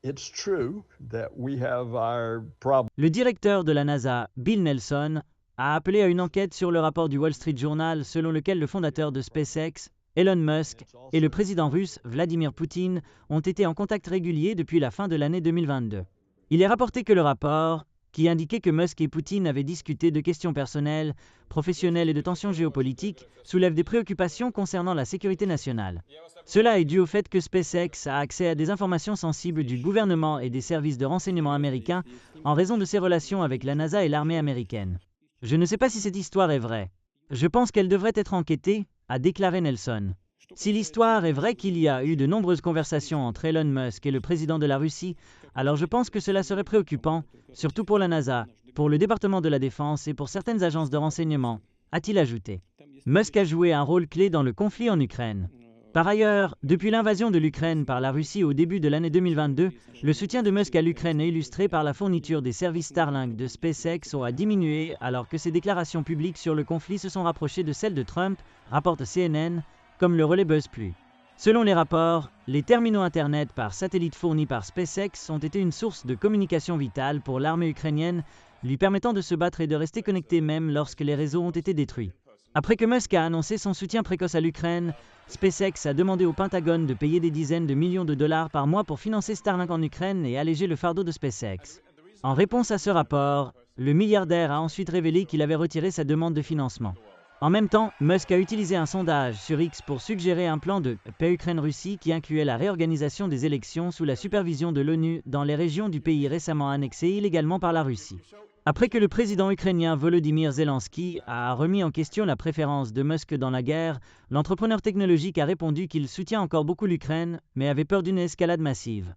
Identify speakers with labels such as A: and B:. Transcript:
A: It's true that we have our problem.
B: Le directeur de la NASA, Bill Nelson, a appelé à une enquête sur le rapport du Wall Street Journal selon lequel le fondateur de SpaceX, Elon Musk, et le président russe, Vladimir Poutine, ont été en contact régulier depuis la fin de l'année 2022. Il est rapporté que le rapport, qui indiquait que Musk et Poutine avaient discuté de questions personnelles, professionnelles et de tensions géopolitiques, soulève des préoccupations concernant la sécurité nationale. Cela est dû au fait que SpaceX a accès à des informations sensibles du gouvernement et des services de renseignement américains en raison de ses relations avec la NASA et l'armée américaine. Je ne sais pas si cette histoire est vraie. Je pense qu'elle devrait être enquêtée, a déclaré Nelson. Si l'histoire est vraie qu'il y a eu de nombreuses conversations entre Elon Musk et le président de la Russie, alors je pense que cela serait préoccupant, surtout pour la NASA, pour le département de la Défense et pour certaines agences de renseignement, a-t-il ajouté. Musk a joué un rôle clé dans le conflit en Ukraine. Par ailleurs, depuis l'invasion de l'Ukraine par la Russie au début de l'année 2022, le soutien de Musk à l'Ukraine est illustré par la fourniture des services Starlink de SpaceX a diminué alors que ses déclarations publiques sur le conflit se sont rapprochées de celles de Trump, rapporte CNN, comme le relais BuzzPlus. Selon les rapports, les terminaux Internet par satellite fournis par SpaceX ont été une source de communication vitale pour l'armée ukrainienne, lui permettant de se battre et de rester connecté même lorsque les réseaux ont été détruits. Après que Musk a annoncé son soutien précoce à l'Ukraine, SpaceX a demandé au Pentagone de payer des dizaines de millions de dollars par mois pour financer Starlink en Ukraine et alléger le fardeau de SpaceX. En réponse à ce rapport, le milliardaire a ensuite révélé qu'il avait retiré sa demande de financement. En même temps, Musk a utilisé un sondage sur X pour suggérer un plan de paix Ukraine-Russie qui incluait la réorganisation des élections sous la supervision de l'ONU dans les régions du pays récemment annexées illégalement par la Russie. Après que le président ukrainien Volodymyr Zelensky a remis en question la préférence de Musk dans la guerre, l'entrepreneur technologique a répondu qu'il soutient encore beaucoup l'Ukraine, mais avait peur d'une escalade massive.